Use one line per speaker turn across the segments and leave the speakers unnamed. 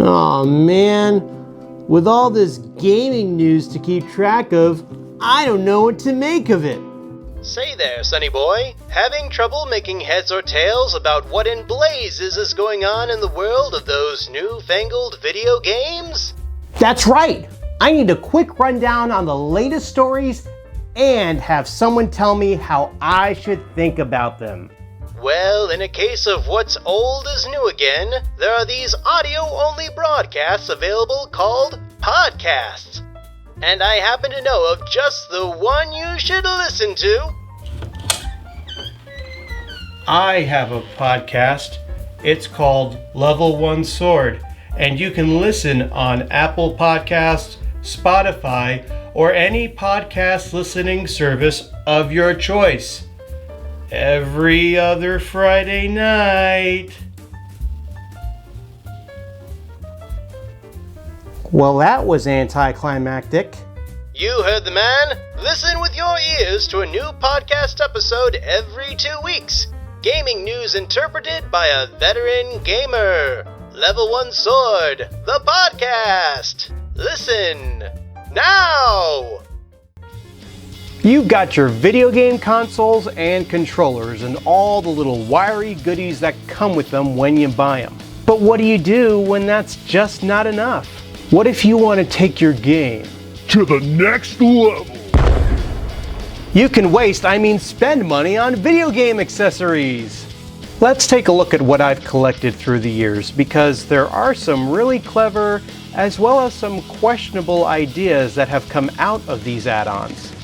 Aw man, with all this gaming news to keep track of, I don't know what to make of it.
Say there, sonny boy. Having trouble making heads or tails about what in blazes is going on in the world of those newfangled video games?
That's right! I need a quick rundown on the latest stories and have someone tell me how I should think about them.
Well, in a case of what's old is new again, there are these audio-only broadcasts available called podcasts. And I happen to know of just the one you should listen to.
I have a podcast. It's called Level 1 Sword, and you can listen on Apple Podcasts, Spotify, or any podcast listening service of your choice. Every other Friday night.
Well, that was anticlimactic.
You heard the man. Listen with your ears to a new podcast episode every 2 weeks. Gaming news interpreted by a veteran gamer. Level 1 Sword, the podcast. Listen now.
You've got your video game consoles and controllers and all the little wiry goodies that come with them when you buy them. But what do you do when that's just not enough? What if you want to take your game
to the next level?
You can spend money on video game accessories. Let's take a look at what I've collected through the years, because there are some really clever as well as some questionable ideas that have come out of these add-ons.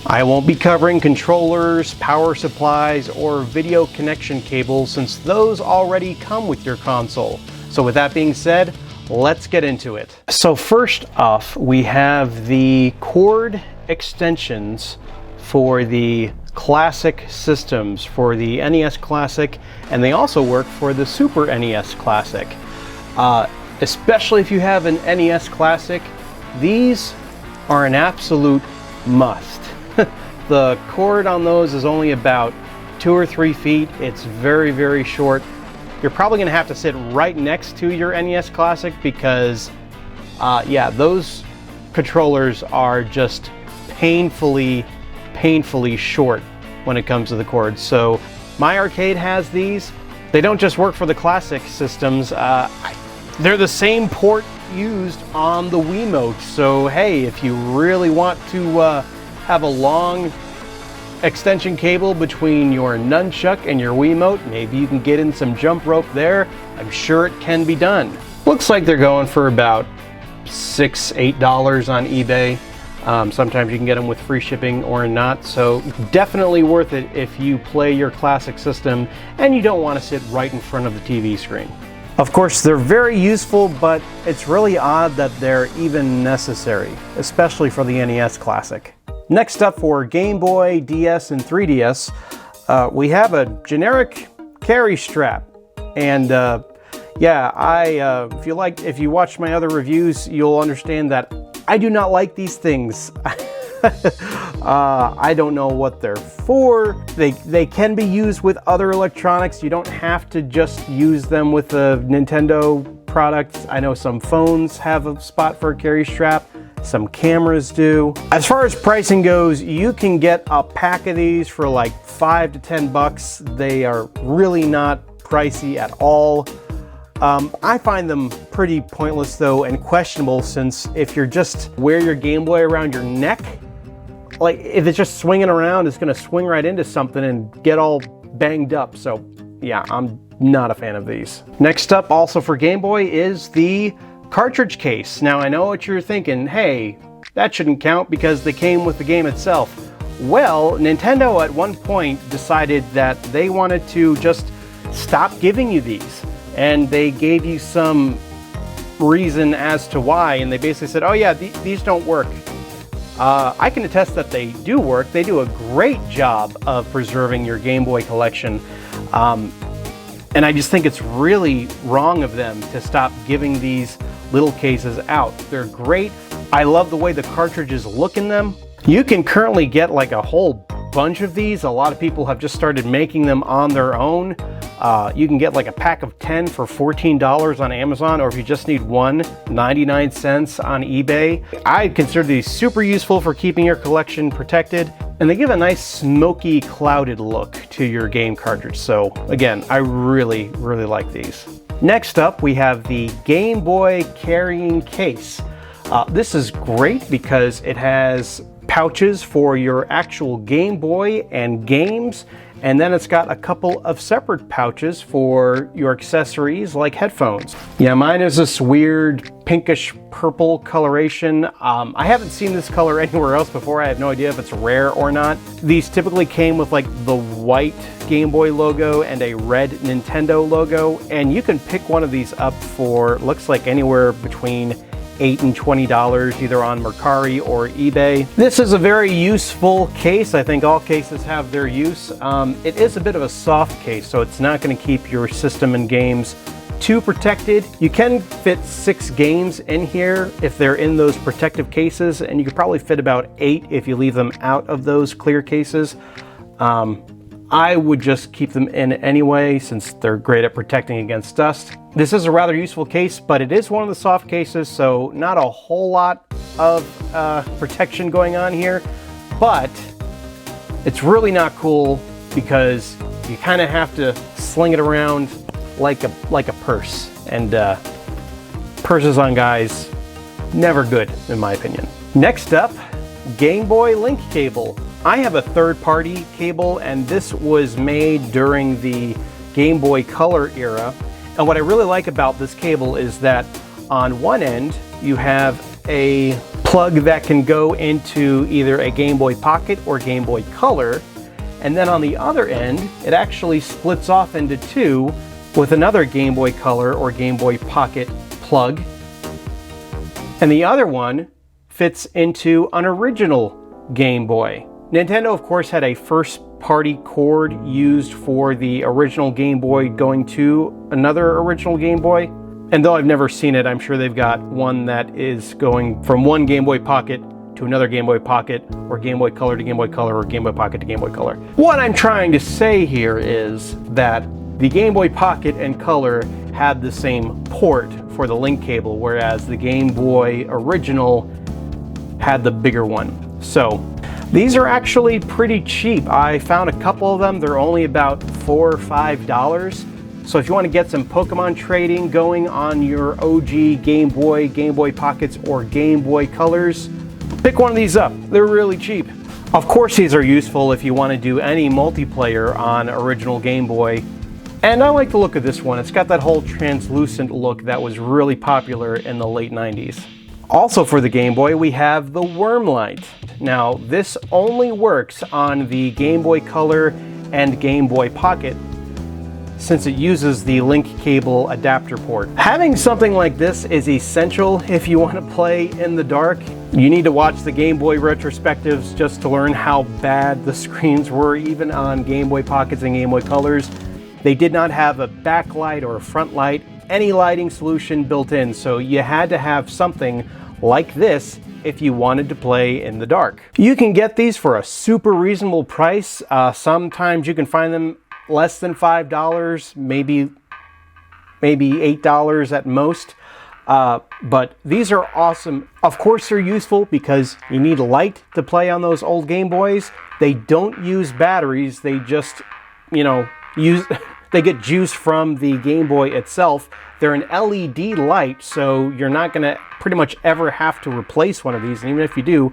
I won't be covering controllers, power supplies, or video connection cables since those already come with your console. So with that being said, let's get into it. So first off, we have the cord extensions for the classic systems, for the NES Classic, and they also work for the Super NES Classic. Especially if you have an NES Classic, these are an absolute must. The cord on those is only about 2 or 3 feet. It's very, very short. You're probably going to have to sit right next to your NES Classic because, yeah, those controllers are just painfully short when it comes to the cords. So my arcade has these. They don't just work for the classic systems. They're the same port used on the Wiimote. So hey, if you really want to have a long extension cable between your nunchuck and your Wiimote, maybe you can get in some jump rope there. I'm sure it can be done. Looks like they're going for about $6, $8 on eBay. Sometimes you can get them with free shipping or not, so definitely worth it if you play your classic system and you don't want to sit right in front of the TV screen. Of course, they're very useful, but it's really odd that they're even necessary, especially for the NES Classic. Next up, for Game Boy, DS, and 3DS, we have a generic carry strap. And yeah, if you watch my other reviews, you'll understand that I do not like these things. I don't know what they're for. They can be used with other electronics. You don't have to just use them with a Nintendo product. I know some phones have a spot for a carry strap. Some cameras do. As far as pricing goes, you can get a pack of these for like $5 to $10. They are really not pricey at all. I find them pretty pointless though and questionable, since if you're just wear your Game Boy around your neck, like if it's just swinging around, it's gonna swing right into something and get all banged up. So yeah, I'm not a fan of these. Next up, also for Game Boy, is the cartridge case. Now I know what you're thinking, hey, that shouldn't count because they came with the game itself. Well, Nintendo at one point decided that they wanted to just stop giving you these. And they gave you some reason as to why, and they basically said, oh yeah, these don't work. I can attest that they do work. They do a great job of preserving your Game Boy collection. And I just think it's really wrong of them to stop giving these little cases out. They're great. I love the way the cartridges look in them. You can currently get like a whole bunch of these. A lot of people have just started making them on their own. You can get like a pack of 10 for $14 on Amazon, or if you just need one, 99 cents on eBay. I consider these super useful for keeping your collection protected, and they give a nice smoky, clouded look to your game cartridge. So again, I really like these. Next up, we have the Game Boy carrying case. This is great because it has pouches for your actual Game Boy and games, and then it's got a couple of separate pouches for your accessories like headphones. Yeah, mine is this weird pinkish purple coloration. I haven't seen this color anywhere else before. I have no idea if it's rare or not. These typically came with like the white Game Boy logo and a red Nintendo logo, and you can pick one of these up for, looks like anywhere between $8 and $20 either on Mercari or eBay. This is a very useful case. I think all cases have their use. It is a bit of a soft case, so it's not going to keep your system and games too protected. You can fit 6 games in here if they're in those protective cases, and you could probably fit about 8 if you leave them out of those clear cases. I would just keep them in anyway, since they're great at protecting against dust. This is a rather useful case, but it is one of the soft cases, so not a whole lot of protection going on here. But it's really not cool because you kind of have to sling it around like a purse. And purses on guys, never good in my opinion. Next up, Game Boy link cable. I have a third-party cable, and this was made during the Game Boy Color era. And what I really like about this cable is that on one end, you have a plug that can go into either a Game Boy Pocket or Game Boy Color. And then on the other end, it actually splits off into 2 with another Game Boy Color or Game Boy Pocket plug. And the other one fits into an original Game Boy. Nintendo, of course, had a first-party cord used for the original Game Boy going to another original Game Boy. And though I've never seen it, I'm sure they've got one that is going from one Game Boy Pocket to another Game Boy Pocket, or Game Boy Color to Game Boy Color, or Game Boy Pocket to Game Boy Color. What I'm trying to say here is that the Game Boy Pocket and Color had the same port for the link cable, whereas the Game Boy original had the bigger one. So these are actually pretty cheap. I found a couple of them. They're only about $4 or $5. So if you want to get some Pokemon trading going on your OG Game Boy Pockets, or Game Boy Colors, pick one of these up. They're really cheap. Of course, these are useful if you want to do any multiplayer on original Game Boy. And I like the look of this one. It's got that whole translucent look that was really popular in the late 90s. Also for the Game Boy, we have the worm light. Now, this only works on the Game Boy Color and Game Boy Pocket, since it uses the link cable adapter port. Having something like this is essential if you want to play in the dark. You need to watch the Game Boy retrospectives just to learn how bad the screens were, even on Game Boy Pockets and Game Boy Colors. They did not have a backlight or a front light, any lighting solution built in, so you had to have something like this if you wanted to play in the dark. You can get these for a super reasonable price. Sometimes you can find them less than $5, maybe $8 at most. But these are awesome. Of course they're useful because you need light to play on those old Game Boys. They don't use batteries. They just, they get juice from the Game Boy itself. They're an LED light, so you're not going to pretty much ever have to replace one of these. And even if you do,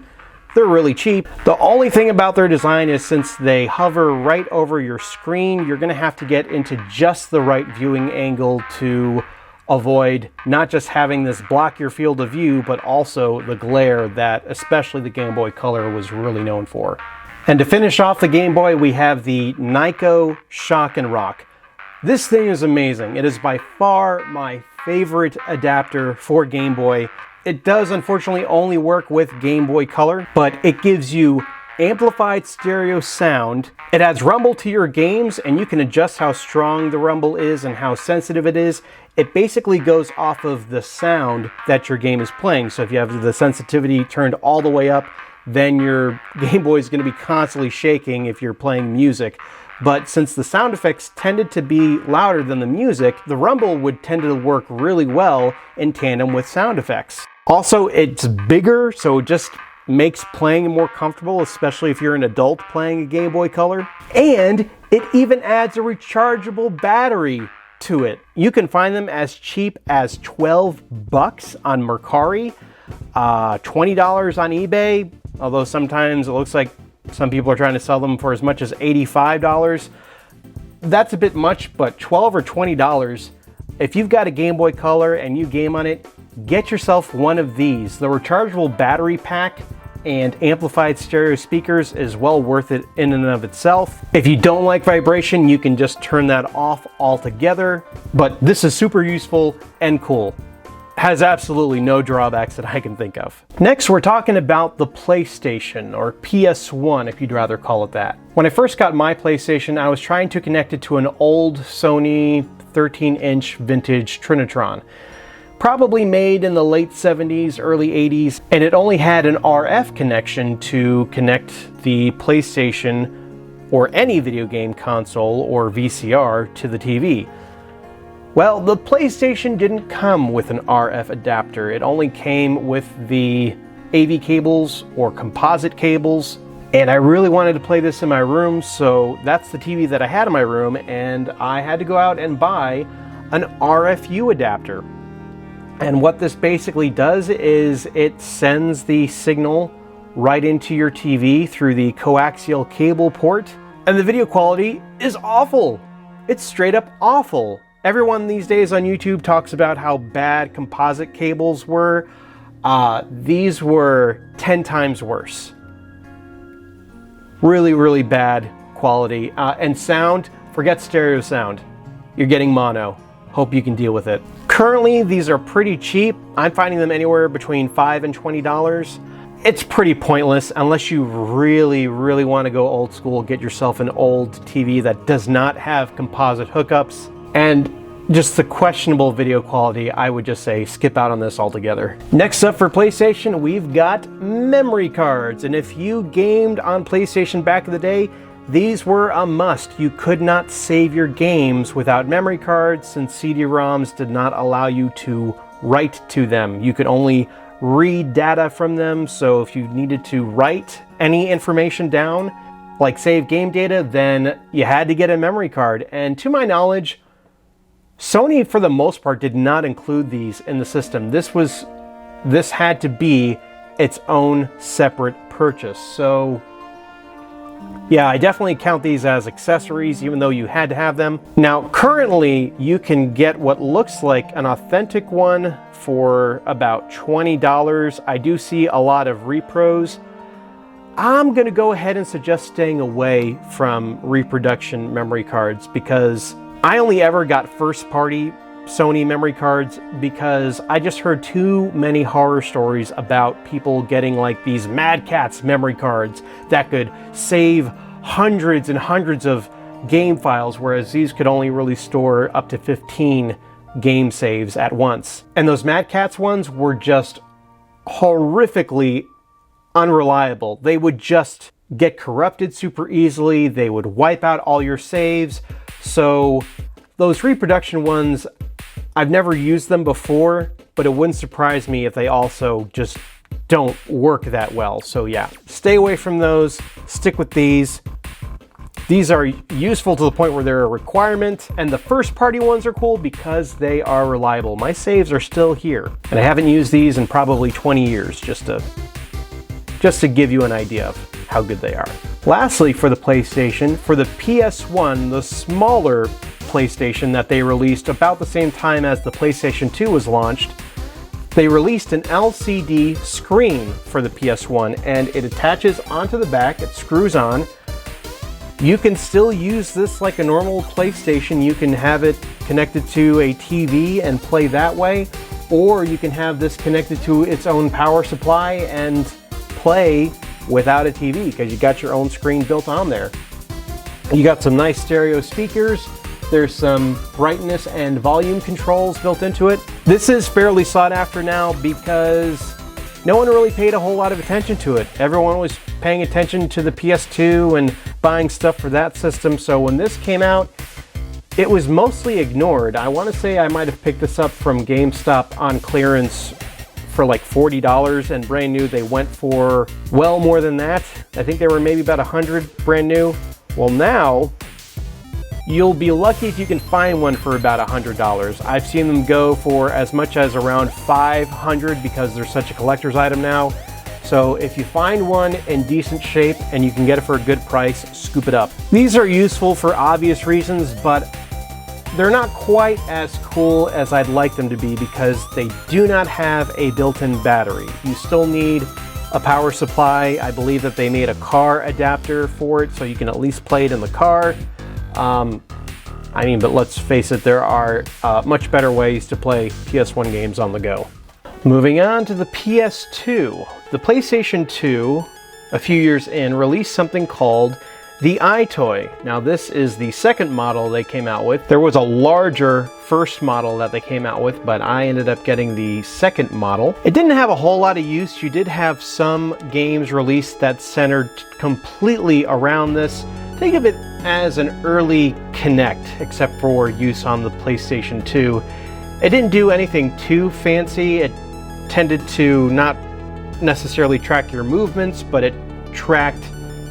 they're really cheap. The only thing about their design is, since they hover right over your screen, you're going to have to get into just the right viewing angle to avoid not just having this block your field of view, but also the glare that especially the Game Boy Color was really known for. And to finish off the Game Boy, we have the Nyko Shock and Rock. This thing is amazing. It is by far my favorite adapter for Game Boy. It does unfortunately only work with Game Boy Color, but it gives you amplified stereo sound. It adds rumble to your games, and you can adjust how strong the rumble is and how sensitive it is. It basically goes off of the sound that your game is playing. So if you have the sensitivity turned all the way up, then your Game Boy is going to be constantly shaking if you're playing music. but since the sound effects tended to be louder than the music, the rumble would tend to work really well in tandem with sound effects. Also, it's bigger, so it just makes playing more comfortable, especially if you're an adult playing a Game Boy Color. And it even adds a rechargeable battery to it. You can find them as cheap as $12 on Mercari, $20 on eBay, although sometimes it looks like some people are trying to sell them for as much as $85. That's a bit much, but $12 or $20, if you've got a Game Boy Color and you game on it, get yourself one of these. The rechargeable battery pack and amplified stereo speakers is well worth it in and of itself. If you don't like vibration, you can just turn that off altogether, but this is super useful and cool. Has absolutely no drawbacks that I can think of. Next, we're talking about the PlayStation, or PS1 if you'd rather call it that. When I first got my PlayStation, I was trying to connect it to an old Sony 13-inch vintage Trinitron. Probably made in the late 70s, early 80s, and it only had an RF connection to connect the PlayStation or any video game console or VCR to the TV. Well, the PlayStation didn't come with an RF adapter. It only came with the AV cables or composite cables, and I really wanted to play this in my room, so that's the TV that I had in my room, and I had to go out and buy an RFU adapter. And what this basically does is it sends the signal right into your TV through the coaxial cable port, and the video quality is awful. It's straight up awful. Everyone these days on YouTube talks about how bad composite cables were. These were 10 times worse. Really, really bad quality. And sound, forget stereo sound. You're getting mono. Hope you can deal with it. Currently, these are pretty cheap. I'm finding them anywhere between $5 and $20. It's pretty pointless unless you really, really want to go old school. Get yourself an old TV that does not have composite hookups. And just the questionable video quality, I would just say skip out on this altogether. Next up for PlayStation, we've got memory cards. And if you gamed on PlayStation back in the day, these were a must. You could not save your games without memory cards since CD-ROMs did not allow you to write to them. You could only read data from them, so if you needed to write any information down, like save game data, then you had to get a memory card. And to my knowledge, Sony, for the most part, did not include these in the system. This had to be its own separate purchase. So yeah, I definitely count these as accessories, even though you had to have them. Now, currently, you can get what looks like an authentic one for about $20. I do see a lot of repros. I'm gonna go ahead and suggest staying away from reproduction memory cards because I only ever got first-party Sony memory cards because I just heard too many horror stories about people getting like these Mad Catz memory cards that could save hundreds and hundreds of game files, whereas these could only really store up to 15 game saves at once. And those Mad Catz ones were just horrifically unreliable. They would just get corrupted super easily. They would wipe out all your saves. So those reproduction ones, I've never used them before, but it wouldn't surprise me if they also just don't work that well. So yeah, stay away from those, stick with these. These are useful to the point where they're a requirement, and the first party ones are cool because they are reliable. My saves are still here, and I haven't used these in probably 20 years, just to give you an idea of how good they are. Lastly, for the PlayStation, for the PS1, the smaller PlayStation that they released about the same time as the PlayStation 2 was launched, they released an LCD screen for the PS1, and it attaches onto the back, it screws on. You can still use this like a normal PlayStation. You can have it connected to a TV and play that way, or you can have this connected to its own power supply and play without a TV because you got your own screen built on there. You got some nice stereo speakers. There's some brightness and volume controls built into it. This is fairly sought after now because no one really paid a whole lot of attention to it. Everyone was paying attention to the PS2 and buying stuff for that system, so when this came out, it was mostly ignored. I want to say I might have picked this up from GameStop on clearance for like $40, and brand new they went for well more than that. I think they were maybe about 100 brand new. Well, now you'll be lucky if you can find one for about $100. I've seen them go for as much as around $500 because they're such a collector's item now. So if you find one in decent shape and you can get it for a good price, scoop it up. These are useful for obvious reasons, but they're not quite as cool as I'd like them to be because they do not have a built-in battery. You still need a power supply. I believe that they made a car adapter for it so you can at least play it in the car. But let's face it, there are much better ways to play PS1 games on the go. Moving on to the PS2. The PlayStation 2, a few years in, released something called the iToy. Now this is the second model they came out with. There was a larger first model that they came out with, but I ended up getting the second model. It didn't have a whole lot of use. You did have some games released that centered completely around this. Think of it as an early Kinect, except for use on the PlayStation 2. It didn't do anything too fancy. It tended to not necessarily track your movements, but it tracked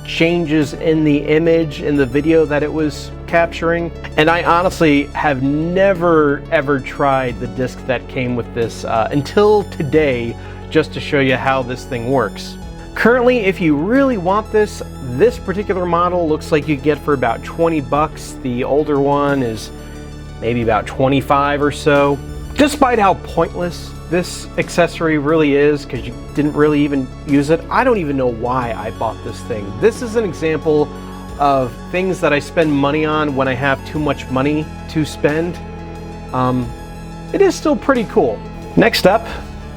changes in the image, in the video that it was capturing. And I honestly have never ever tried the disc that came with this until today, just to show you how this thing works. Currently, if you really want this particular model looks like you get for about 20 bucks. The older one is maybe about 25 or so. Despite how pointless this accessory really is, because you didn't really even use it, I don't even know why I bought this thing. This is an example of things that I spend money on when I have too much money to spend. It is still pretty cool. Next up,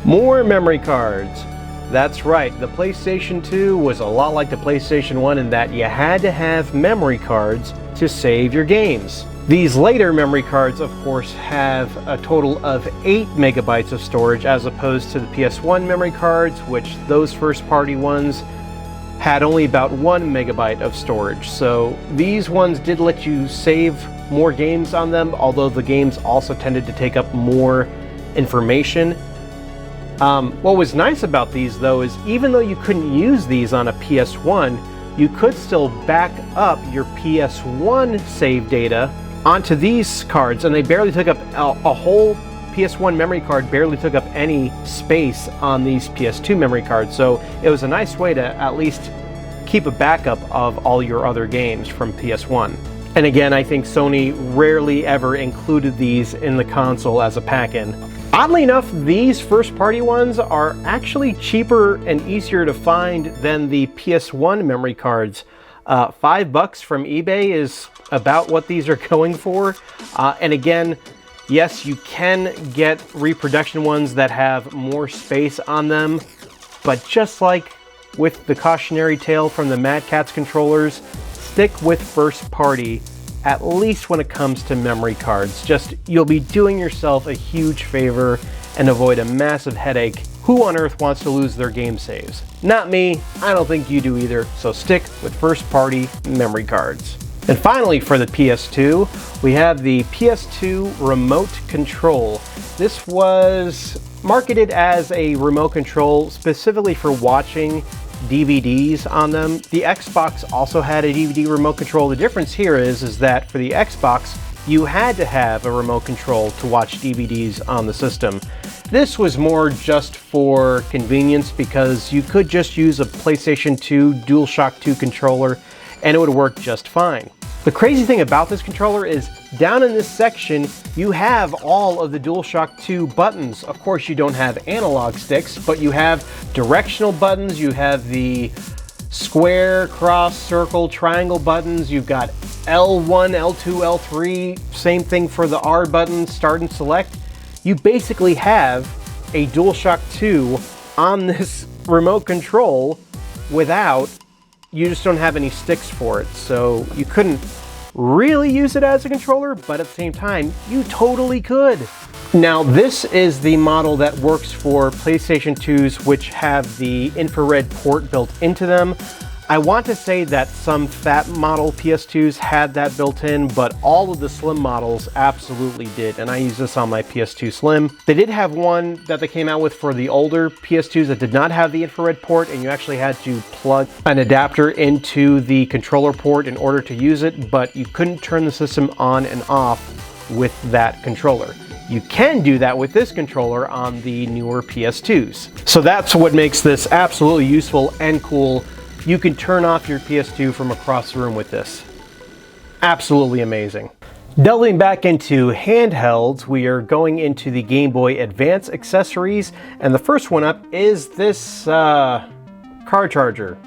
more memory cards. That's right, the PlayStation 2 was a lot like the PlayStation 1 in that you had to have memory cards to save your games. These later memory cards, of course, have a total of 8 megabytes of storage as opposed to the PS1 memory cards, which those first-party ones had only about 1 megabyte of storage. So these ones did let you save more games on them, although the games also tended to take up more information. What was nice about these, though, is even though you couldn't use these on a PS1, you could still back up your PS1 save data onto these cards, and they barely took up a whole PS1 memory card barely took up any space on these PS2 memory cards. So it was a nice way to at least keep a backup of all your other games from PS1. And again, I think Sony rarely ever included these in the console as a pack-in. Oddly enough, these first-party ones are actually cheaper and easier to find than the PS1 memory cards. $5 from eBay is about what these are going for. And again, yes, you can get reproduction ones that have more space on them, but just like with the cautionary tale from the Mad Catz controllers, stick with first party, at least when it comes to memory cards. You'll be doing yourself a huge favor and avoid a massive headache. Who on earth wants to lose their game saves? Not me, I don't think you do either, so stick with first party memory cards. And finally, for the PS2, we have the PS2 Remote Control. This was marketed as a remote control specifically for watching DVDs on them. The Xbox also had a DVD remote control. The difference here is that for the Xbox, you had to have a remote control to watch DVDs on the system. This was more just for convenience because you could just use a PlayStation 2 DualShock 2 controller and it would work just fine. The crazy thing about this controller is down in this section, you have all of the DualShock 2 buttons. Of course, you don't have analog sticks, but you have directional buttons, you have the square, cross, circle, triangle buttons, you've got L1, L2, L3, same thing for the R button, start and select. You basically have a DualShock 2 on this remote control you just don't have any sticks for it, so you couldn't really use it as a controller, but at the same time, you totally could. Now, this is the model that works for PlayStation 2s, which have the infrared port built into them. I want to say that some fat model PS2s had that built in, but all of the slim models absolutely did, and I use this on my PS2 Slim. They did have one that they came out with for the older PS2s that did not have the infrared port, and you actually had to plug an adapter into the controller port in order to use it, but you couldn't turn the system on and off with that controller. You can do that with this controller on the newer PS2s. So that's what makes this absolutely useful and cool. You can turn off your PS2 from across the room with this. Absolutely amazing. Delving back into handhelds, we are going into the Game Boy Advance accessories, and the first one up is this car charger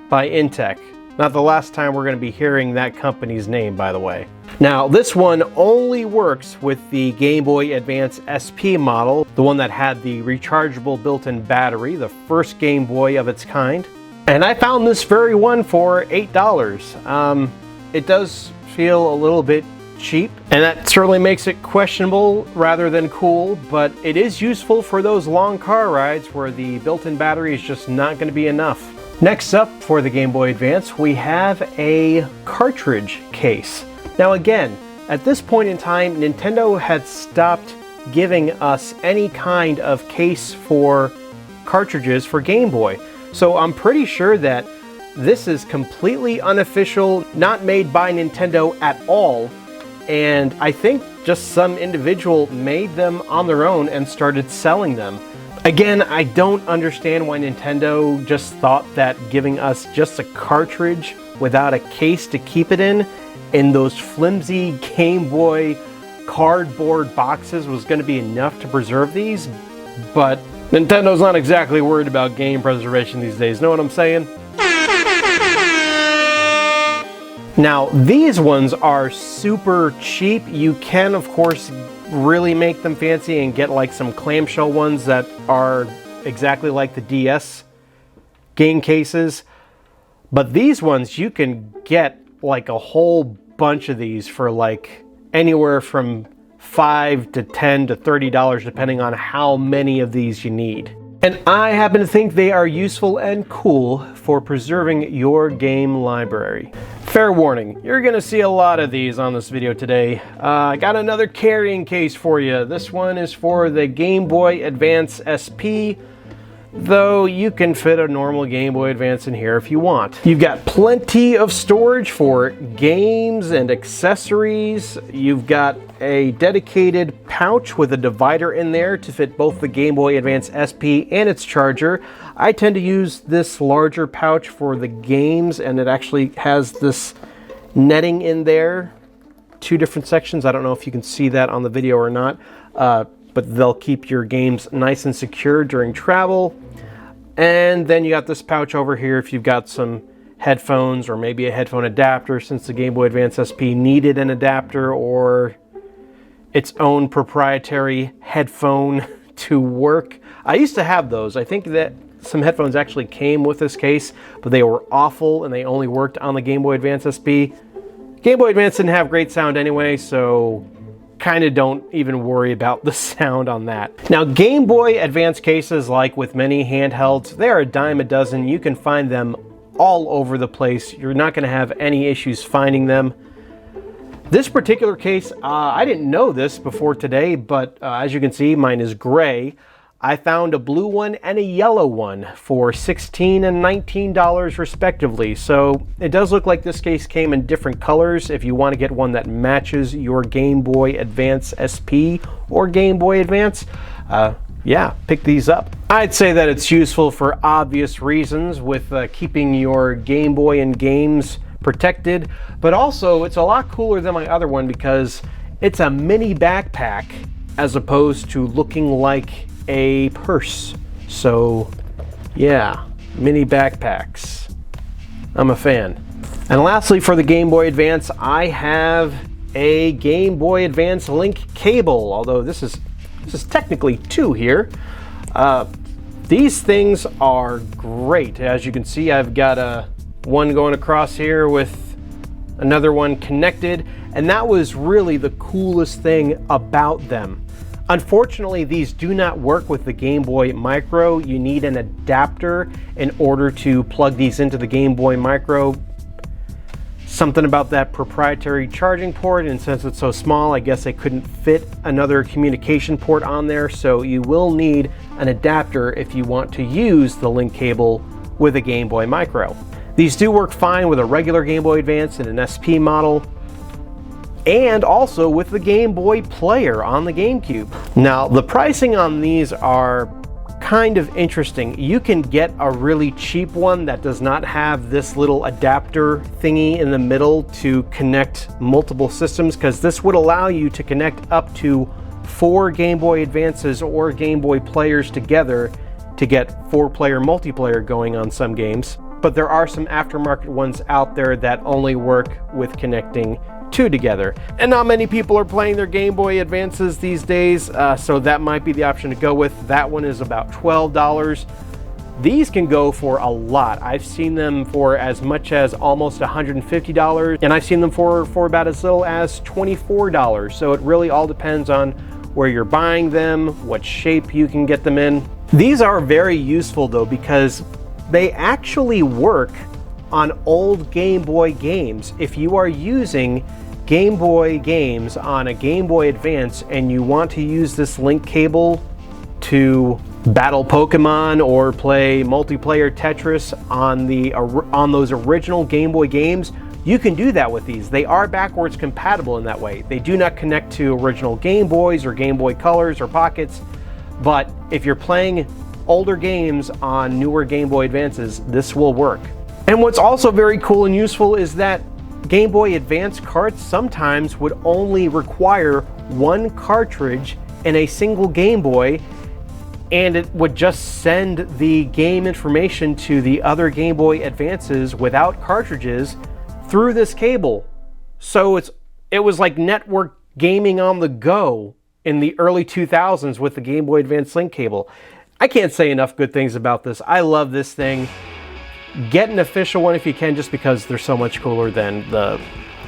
by Intech. Not the last time we're going to be hearing that company's name, by the way. Now, this one only works with the Game Boy Advance SP model, the one that had the rechargeable built-in battery, the first Game Boy of its kind. And I found this very one for $8. It does feel a little bit cheap, and that certainly makes it questionable rather than cool, but it is useful for those long car rides where the built-in battery is just not going to be enough. Next up for the Game Boy Advance, we have a cartridge case. Now again, at this point in time, Nintendo had stopped giving us any kind of case for cartridges for Game Boy. So I'm pretty sure that this is completely unofficial, not made by Nintendo at all, and I think just some individual made them on their own and started selling them. Again, I don't understand why Nintendo just thought that giving us just a cartridge without a case to keep it in those flimsy Game Boy cardboard boxes was going to be enough to preserve these, but Nintendo's not exactly worried about game preservation these days, know what I'm saying? Now, these ones are super cheap. You can, of course, really make them fancy and get like some clamshell ones that are exactly like the DS game cases. But these ones, you can get like a whole bunch of these for like anywhere from $5 to $10 to $30 depending on how many of these you need. And I happen to think they are useful and cool for preserving your game library. Fair warning, you're gonna see a lot of these on this video today. I got another carrying case for you. This one is for the Game Boy Advance SP, though you can fit a normal Game Boy Advance in here if you want. You've got plenty of storage for games and accessories. You've got a dedicated pouch with a divider in there to fit both the Game Boy Advance SP and its charger. I tend to use this larger pouch for the games, and it actually has this netting in there. Two different sections. I don't know if you can see that on the video or not. But they'll keep your games nice and secure during travel. And then you got this pouch over here if you've got some headphones or maybe a headphone adapter, since the Game Boy Advance SP needed an adapter or its own proprietary headphone to work. I used to have those. I think that some headphones actually came with this case, but they were awful and they only worked on the Game Boy Advance SP. Game Boy Advance didn't have great sound anyway, so kind of don't even worry about the sound on that. Now, Game Boy Advance cases, like with many handhelds, they are a dime a dozen. You can find them all over the place. You're not going to have any issues finding them. This particular case, I didn't know this before today, but as you can see, mine is gray. I found a blue one and a yellow one for $16 and $19 respectively. So it does look like this case came in different colors if you want to get one that matches your Game Boy Advance SP or Game Boy Advance. Yeah, pick these up. I'd say that it's useful for obvious reasons with keeping your Game Boy and games protected, but also it's a lot cooler than my other one because it's a mini backpack as opposed to looking like a purse. So yeah, mini backpacks. I'm a fan. And lastly, for the Game Boy Advance, I have a Game Boy Advance link cable, although this is technically two here. These things are great. As you can see, I've got one going across here with another one connected, and that was really the coolest thing about them. Unfortunately, these do not work with the Game Boy Micro. You need an adapter in order to plug these into the Game Boy Micro. Something about that proprietary charging port, and since it's so small, I guess I couldn't fit another communication port on there, so you will need an adapter if you want to use the link cable with a Game Boy Micro. These do work fine with a regular Game Boy Advance and an SP model, and also with the Game Boy Player on the GameCube. Now, the pricing on these are kind of interesting. You can get a really cheap one that does not have this little adapter thingy in the middle to connect multiple systems, because this would allow you to connect up to 4 Game Boy Advances or Game Boy Players together to get 4-player multiplayer going on some games. But there are some aftermarket ones out there that only work with connecting 2 together. And not many people are playing their Game Boy Advances these days, so that might be the option to go with. That one is about $12. These can go for a lot. I've seen them for as much as almost $150, and I've seen them for about as little as $24. So it really all depends on where you're buying them, what shape you can get them in. These are very useful though, because they actually work on old Game Boy games. If you are using Game Boy games on a Game Boy Advance and you want to use this link cable to battle Pokemon or play multiplayer Tetris on those original Game Boy games, you can do that with these. They are backwards compatible in that way. They do not connect to original Game Boys or Game Boy Colors or Pockets, but if you're playing older games on newer Game Boy Advances, this will work. And what's also very cool and useful is that Game Boy Advance carts sometimes would only require 1 cartridge in a single Game Boy, and it would just send the game information to the other Game Boy Advances without cartridges through this cable. So it was like network gaming on the go in the early 2000s with the Game Boy Advance link cable. I can't say enough good things about this. I love this thing. Get an official one if you can, just because they're so much cooler than the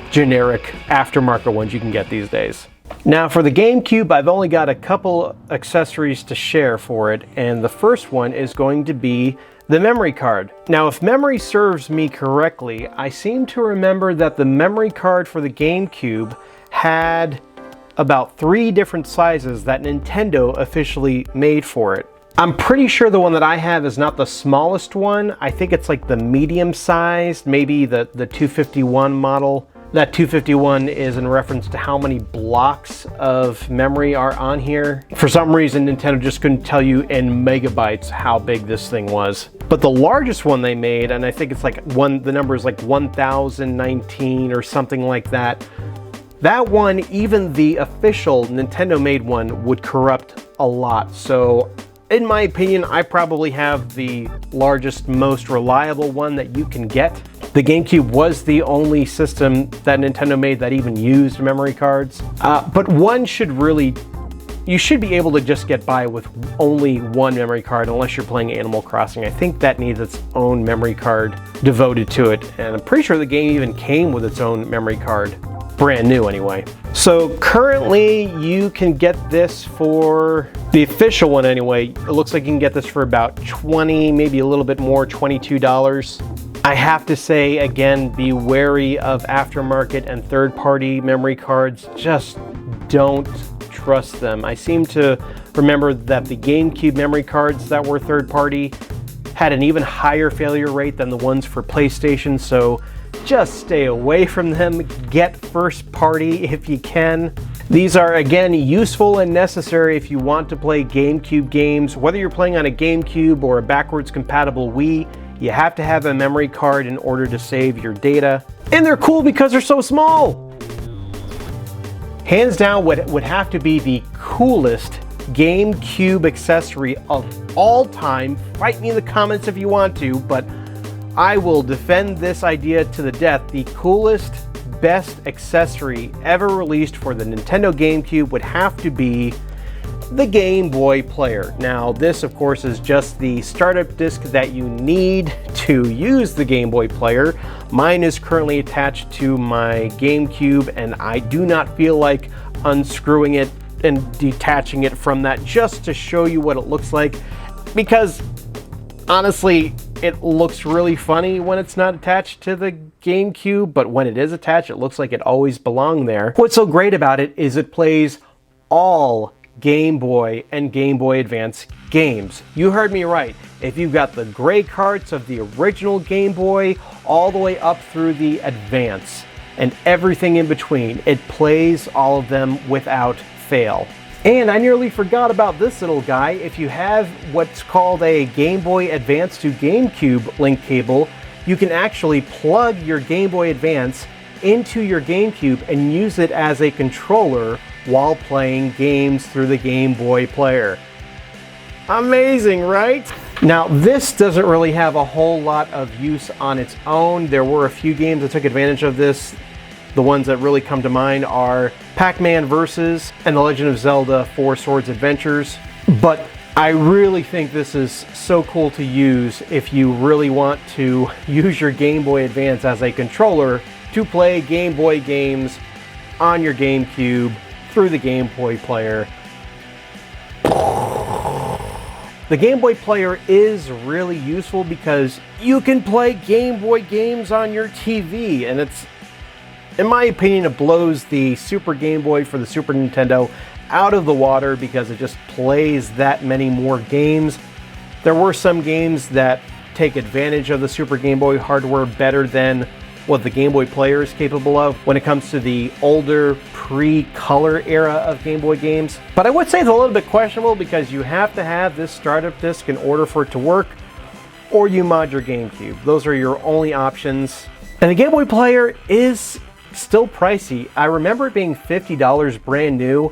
generic aftermarket ones you can get these days. Now for the GameCube, I've only got a couple accessories to share for it, and the first one is going to be the memory card. Now, if memory serves me correctly, I seem to remember that the memory card for the GameCube had about 3 different sizes that Nintendo officially made for it. I'm pretty sure the one that I have is not the smallest one. I think it's like the medium sized, maybe the 251 model. That 251 is in reference to how many blocks of memory are on here. For some reason, Nintendo just couldn't tell you in megabytes how big this thing was. But the largest one they made, and I think it's like the number is like 1019 or something like that. That one, even the official Nintendo made one, would corrupt a lot. So in my opinion, I probably have the largest, most reliable one that you can get. The GameCube was the only system that Nintendo made that even used memory cards. But one you should be able to just get by with only 1 memory card unless you're playing Animal Crossing. I think that needs its own memory card devoted to it. And I'm pretty sure the game even came with its own memory card. Brand new anyway. So currently you can get this for the official one anyway. It looks like you can get this for about $20, maybe a little bit more, $22. I have to say again, be wary of aftermarket and third-party memory cards. Just don't trust them. I seem to remember that the GameCube memory cards that were third-party had an even higher failure rate than the ones for PlayStation, so just stay away from them. Get first party if you can. These are again useful and necessary if you want to play GameCube games. Whether you're playing on a GameCube or a backwards compatible Wii, you have to have a memory card in order to save your data. And they're cool because they're so small. Hands down, what would have to be the coolest GameCube accessory of all time. Fight me in the comments if you want to, but I will defend this idea to the death. The coolest, best accessory ever released for the Nintendo GameCube would have to be the Game Boy Player. Now, this of course is just the startup disc that you need to use the Game Boy Player. Mine is currently attached to my GameCube and I do not feel like unscrewing it and detaching it from that just to show you what it looks like, because honestly, it looks really funny when it's not attached to the GameCube, but when it is attached, it looks like it always belonged there. What's so great about it is it plays all Game Boy and Game Boy Advance games. You heard me right. If you've got the gray carts of the original Game Boy all the way up through the Advance and everything in between, it plays all of them without fail. And I nearly forgot about this little guy. If you have what's called a Game Boy Advance to GameCube link cable, you can actually plug your Game Boy Advance into your GameCube and use it as a controller while playing games through the Game Boy player. Amazing, right? Now, this doesn't really have a whole lot of use on its own. There were a few games that took advantage of this. The ones that really come to mind are Pac-Man Versus and The Legend of Zelda 4 Swords Adventures. But I really think this is so cool to use if you really want to use your Game Boy Advance as a controller to play Game Boy games on your GameCube through the Game Boy player. The Game Boy player is really useful because you can play Game Boy games on your TV, and it's, in my opinion, it blows the Super Game Boy for the Super Nintendo out of the water because it just plays that many more games. There were some games that take advantage of the Super Game Boy hardware better than what the Game Boy player is capable of when it comes to the older pre-color era of Game Boy games. But I would say it's a little bit questionable because you have to have this startup disc in order for it to work, or you mod your GameCube. Those are your only options. And the Game Boy player is still pricey. I remember it being $50 brand new.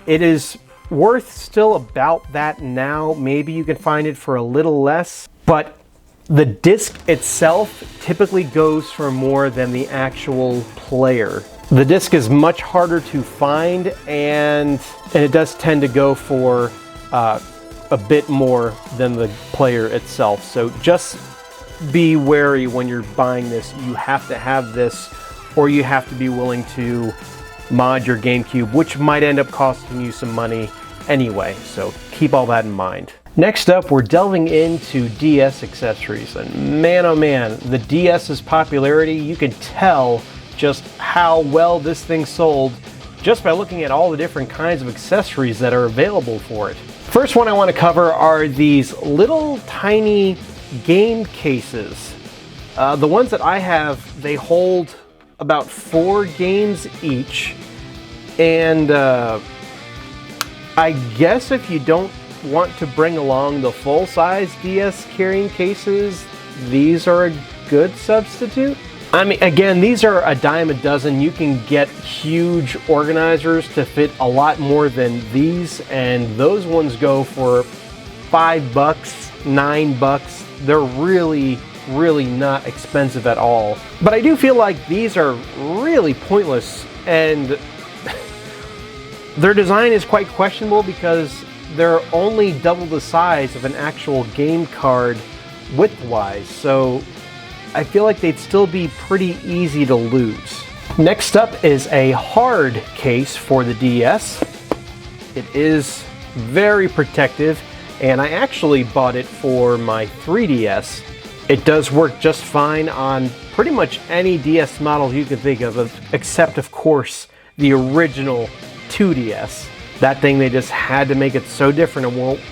It is worth still about that now. Maybe you can find it for a little less, but the disc itself typically goes for more than the actual player. The disc is much harder to find, and it does tend to go for a bit more than the player itself. So just be wary when you're buying this. You have to have this, or you have to be willing to mod your GameCube, which might end up costing you some money anyway. So keep all that in mind. Next up, we're delving into DS accessories, and man oh man, the DS's popularity, you can tell just how well this thing sold just by looking at all the different kinds of accessories that are available for it. First one I want to cover are these little tiny game cases. The ones that I have, they hold about 4 games each, and I guess if you don't want to bring along the full-size DS carrying cases, these are a good substitute. I mean, again, these are a dime a dozen. You can get huge organizers to fit a lot more than these, and those ones go for $5, $9. They're really not expensive at all. But I do feel like these are really pointless, and their design is quite questionable because they're only double the size of an actual game card width-wise, so I feel like they'd still be pretty easy to lose. Next up is a hard case for the DS. It is very protective, and I actually bought it for my 3DS. It does work just fine on pretty much any DS model you can think of, except of course the original 2DS. That thing, they just had to make it so different.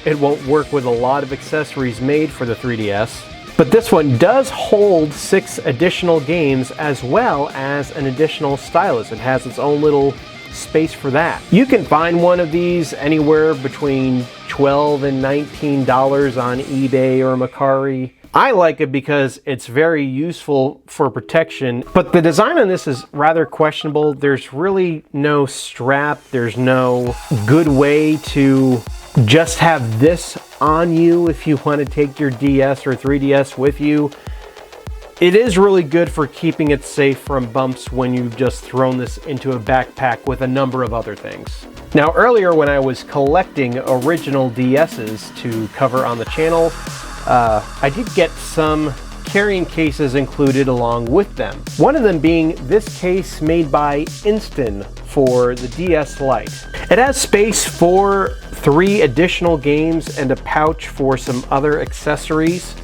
It won't work with a lot of accessories made for the 3DS. But this one does hold 6 additional games as well as an additional stylus. It has its own little space for that. You can find one of these anywhere between $12 and $19 on eBay or Mercari. I like it because it's very useful for protection, but the design on this is rather questionable. There's really no strap. There's no good way to just have this on you if you want to take your DS or 3DS with you. It is really good for keeping it safe from bumps when you've just thrown this into a backpack with a number of other things. Now, earlier when I was collecting original DS's to cover on the channel, I did get some carrying cases included along with them. One of them being this case made by Instant for the DS Lite. It has space for 3 additional games and a pouch for some other accessories.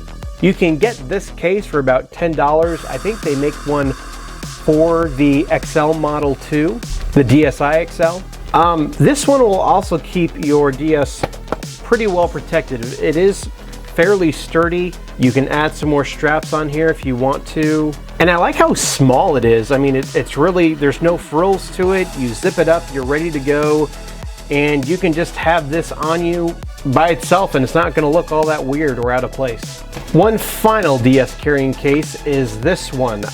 You can get this case for about $10. I think they make one for the XL model too, the DSi XL. This one will also keep your DS pretty well protected. It is fairly sturdy. You can add some more straps on here if you want to. And I like how small it is. I mean, it's really, there's no frills to it. You zip it up, you're ready to go. And you can just have this on you by itself and it's not gonna look all that weird or out of place. One final DS carrying case is this one.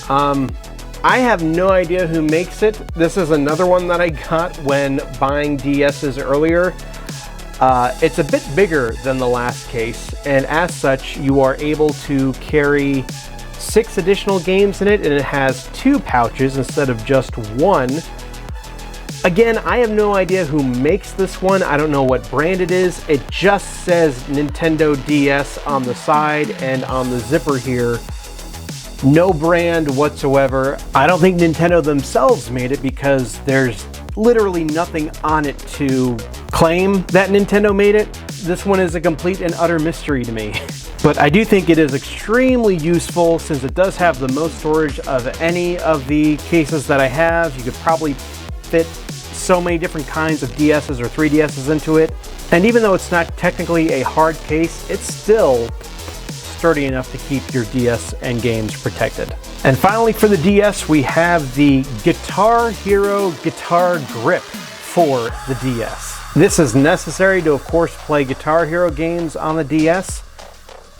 I have no idea who makes it. This is another one that I got when buying DS's earlier. It's a bit bigger than the last case, and as such, you are able to carry 6 additional games in it, and it has 2 pouches instead of just 1. Again, I have no idea who makes this one. I don't know what brand it is. It just says Nintendo DS on the side and on the zipper here. No brand whatsoever. I don't think Nintendo themselves made it because there's literally nothing on it to claim that Nintendo made it. This one is a complete and utter mystery to me. But I do think it is extremely useful since it does have the most storage of any of the cases that I have. You could probably fit so many different kinds of DS's or 3DS's into it. And even though it's not technically a hard case, it's still sturdy enough to keep your DS and games protected. And finally for the DS, we have the Guitar Hero Guitar Grip for the DS. This is necessary to, of course, play Guitar Hero games on the DS,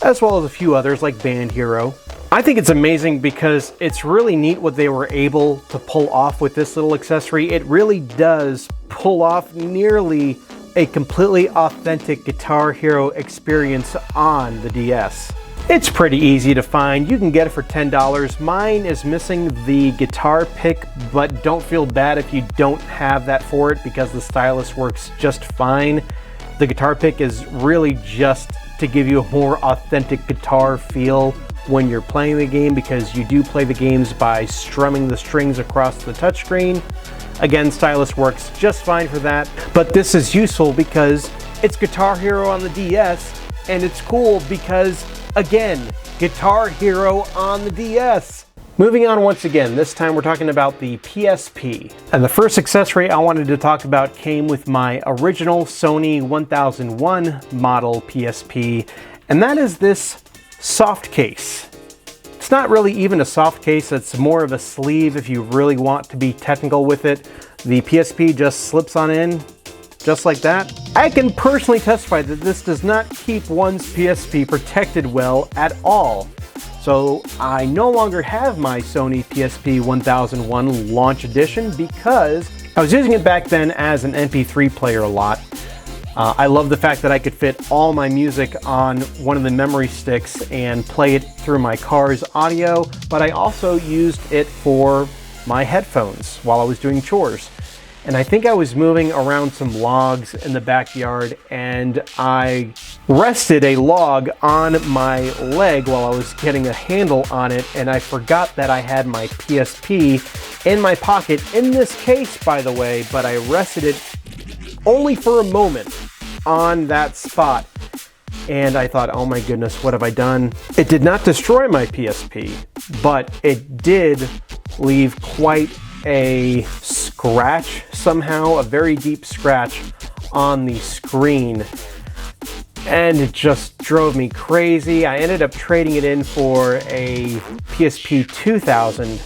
as well as a few others like Band Hero. I think it's amazing because it's really neat what they were able to pull off with this little accessory. It really does pull off nearly a completely authentic Guitar Hero experience on the DS. It's pretty easy to find. You can get it for $10. Mine is missing the guitar pick, but don't feel bad if you don't have that for it because the stylus works just fine. The guitar pick is really just to give you a more authentic guitar feel when you're playing the game because you do play the games by strumming the strings across the touchscreen. Again, stylus works just fine for that, but this is useful because it's Guitar Hero on the DS and it's cool because, again, Guitar Hero on the DS. Moving on once again, this time we're talking about the PSP. And the first accessory I wanted to talk about came with my original Sony 1001 model PSP, and that is this soft case. It's not really even a soft case, it's more of a sleeve if you really want to be technical with it. The PSP just slips on in, just like that. I can personally testify that this does not keep one's PSP protected well at all. So I no longer have my Sony PSP 1001 Launch Edition because I was using it back then as an MP3 player a lot. I love the fact that I could fit all my music on one of the memory sticks and play it through my car's audio, but I also used it for my headphones while I was doing chores. And I think I was moving around some logs in the backyard and I rested a log on my leg while I was getting a handle on it, and I forgot that I had my PSP in my pocket in this case, by the way, but I rested it only for a moment on that spot. And I thought, oh my goodness, what have I done? It did not destroy my PSP, but it did leave quite a scratch somehow, a very deep scratch on the screen. And it just drove me crazy. I ended up trading it in for a PSP 2000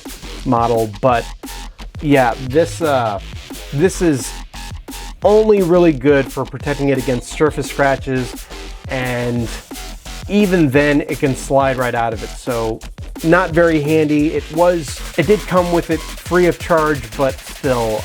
model, but yeah, this is only really good for protecting it against surface scratches, and even then it can slide right out of it, so not very handy. It did come with it free of charge, but still,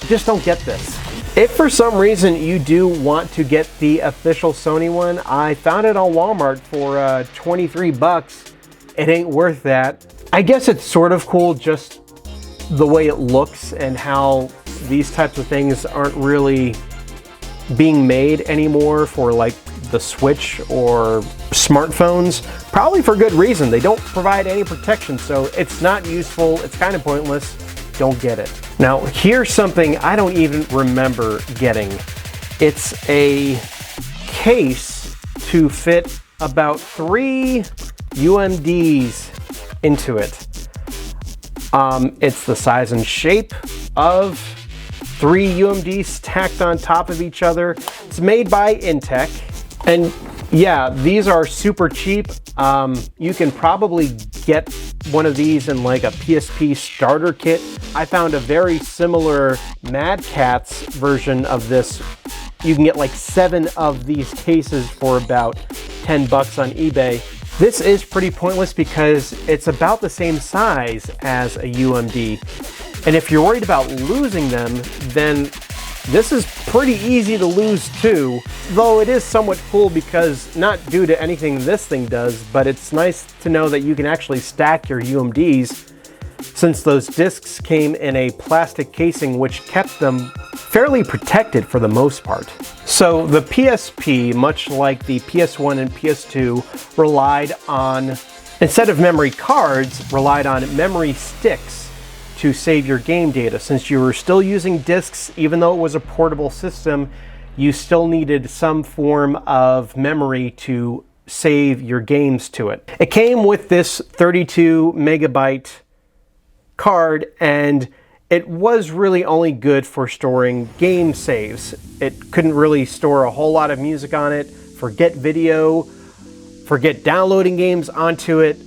just don't get this. If for some reason you do want to get the official Sony one, I found it on Walmart for 23 bucks. It ain't worth that. I guess it's sort of cool just the way it looks and how these types of things aren't really being made anymore for like the Switch or smartphones, probably for good reason. They don't provide any protection, so it's not useful, it's kind of pointless. Don't get it. Now, here's something I don't even remember getting. It's a case to fit about 3 UMDs into it. It's the size and shape of 3 UMDs stacked on top of each other. It's made by Intech. And yeah, these are super cheap. You can probably get one of these in like a PSP starter kit. I found a very similar Mad Catz version of this. You can get like 7 of these cases for about 10 bucks on eBay. This is pretty pointless because it's about the same size as a UMD. And if you're worried about losing them, then this is pretty easy to lose too, though it is somewhat cool because not due to anything this thing does, but it's nice to know that you can actually stack your UMDs since those discs came in a plastic casing which kept them fairly protected for the most part. So the PSP, much like the PS1 and PS2, relied on, instead of memory cards, relied on memory sticks to save your game data. Since you were still using discs, even though it was a portable system, you still needed some form of memory to save your games to it. It came with this 32 megabyte card, and it was really only good for storing game saves. It couldn't really store a whole lot of music on it. Forget video, forget downloading games onto it.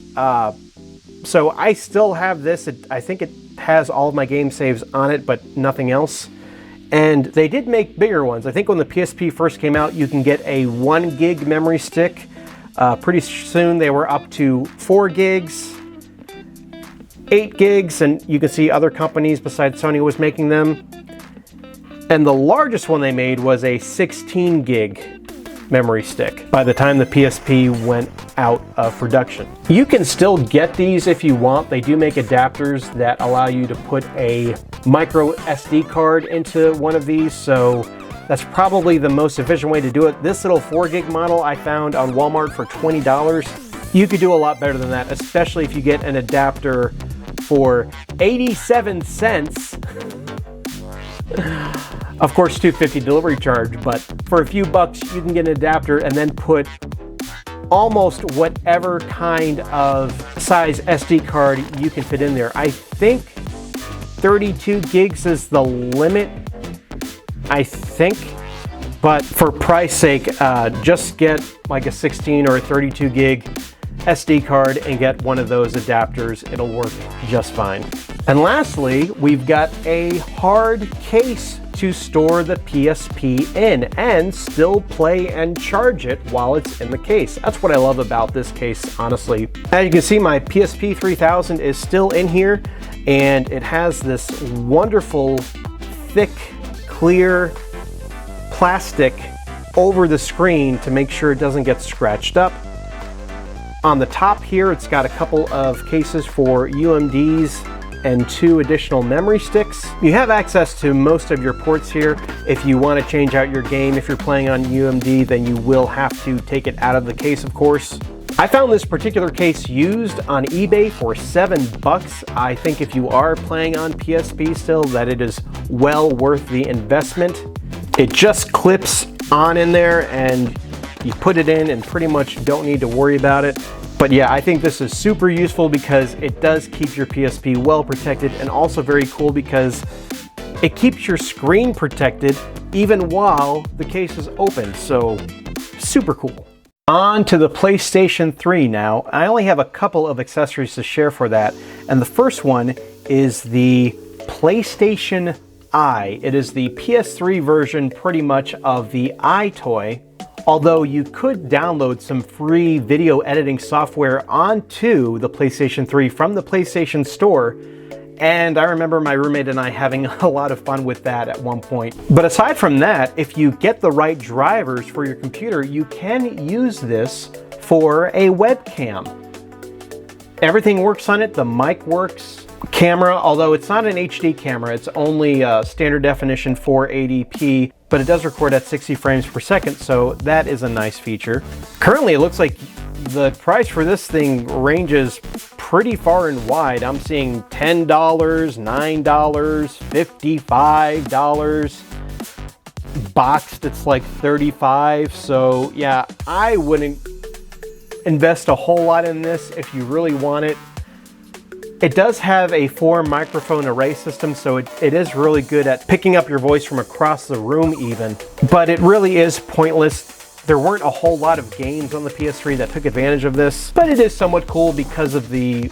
So I still have this. I think it has all of my game saves on it, but nothing else. And they did make bigger ones. I think when the PSP first came out, you can get a 1 gig memory stick. Pretty soon they were up to 4 gigs, 8 gigs, and you can see other companies besides Sony was making them. And the largest one they made was a 16 gig memory stick by the time the PSP went out of production. You can still get these if you want. They do make adapters that allow you to put a micro SD card into one of these, so that's probably the most efficient way to do it. This little 4 gig model I found on Walmart for $20. You could do a lot better than that, especially if you get an adapter for 87 cents. Of course, $2.50 delivery charge, but for a few bucks, you can get an adapter and then put almost whatever kind of size SD card you can fit in there. I think 32 gigs is the limit, I think, but for price sake, just get like a 16 or a 32 gig SD card and get one of those adapters. It'll work just fine. And lastly, we've got a hard case to store the PSP in and still play and charge it while it's in the case. That's what I love about this case, honestly. As you can see, my PSP 3000 is still in here, and it has this wonderful, thick, clear plastic over the screen to make sure it doesn't get scratched up. On the top here, it's got a couple of cases for UMDs and 2 additional memory sticks. You have access to most of your ports here. If you want to change out your game, if you're playing on UMD, then you will have to take it out of the case, of course. I found this particular case used on eBay for $7. I think if you are playing on PSP still, that it is well worth the investment. It just clips on in there and you put it in and pretty much don't need to worry about it. But yeah, I think this is super useful because it does keep your PSP well protected, and also very cool because it keeps your screen protected even while the case is open. So super cool. On to the PlayStation 3 now. I only have a couple of accessories to share for that. And the first one is the PlayStation Eye. It is the PS3 version pretty much of the iToy. Although you could download some free video editing software onto the PlayStation 3 from the PlayStation Store, and I remember my roommate and I having a lot of fun with that at one point. But aside from that, if you get the right drivers for your computer, you can use this for a webcam. Everything works on it, the mic works, camera, although it's not an HD camera, it's only standard definition 480p, but it does record at 60 frames per second, so that is a nice feature. Currently, it looks like the price for this thing ranges pretty far and wide. I'm seeing $10, $9, $55. Boxed, it's like $35. So yeah, I wouldn't invest a whole lot in this if you really want it. It does have a 4 microphone array system, so it is really good at picking up your voice from across the room even, but it really is pointless. There weren't a whole lot of games on the PS3 that took advantage of this, but it is somewhat cool because of the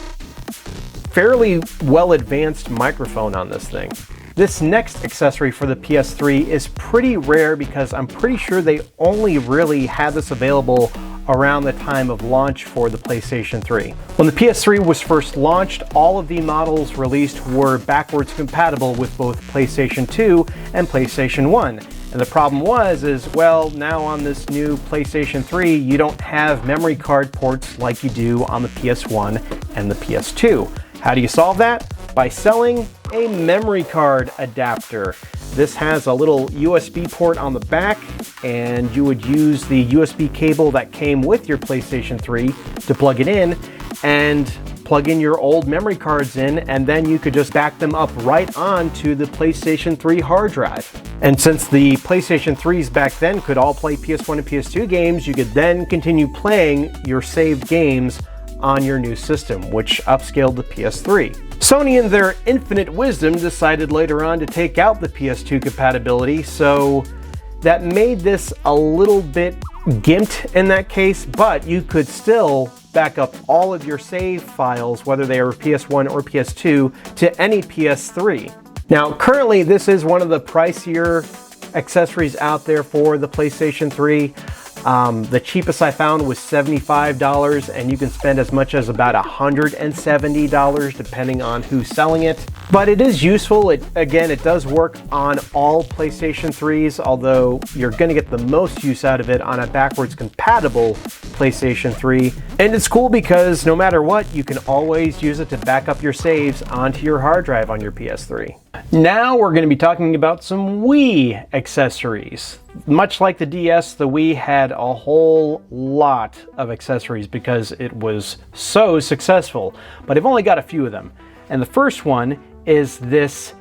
fairly well advanced microphone on this thing. This next accessory for the PS3 is pretty rare because I'm pretty sure they only really had this available around the time of launch for the PlayStation 3. When the PS3 was first launched, all of the models released were backwards compatible with both PlayStation 2 and PlayStation 1. And the problem well, now on this new PlayStation 3, you don't have memory card ports like you do on the PS1 and the PS2. How do you solve that? By selling a memory card adapter. This has a little USB port on the back, and you would use the USB cable that came with your PlayStation 3 to plug it in and plug in your old memory cards in, and then you could just back them up right onto the PlayStation 3 hard drive. And since the PlayStation 3s back then could all play PS1 and PS2 games, you could then continue playing your saved games on your new system, which upscaled the PS3. Sony, in their infinite wisdom, decided later on to take out the PS2 compatibility, so that made this a little bit gimped in that case, but you could still back up all of your save files, whether they are PS1 or PS2, to any PS3. Now, currently, this is one of the pricier accessories out there for the PlayStation 3. The cheapest I found was $75, and you can spend as much as about $170 depending on who's selling it. But it is useful. It does work on all PlayStation 3s, although you're going to get the most use out of it on a backwards compatible PlayStation 3. And it's cool because no matter what, you can always use it to back up your saves onto your hard drive on your PS3. Now we're going to be talking about some Wii accessories. Much like the DS, the Wii had a whole lot of accessories because it was so successful, but I've only got a few of them. And the first one is this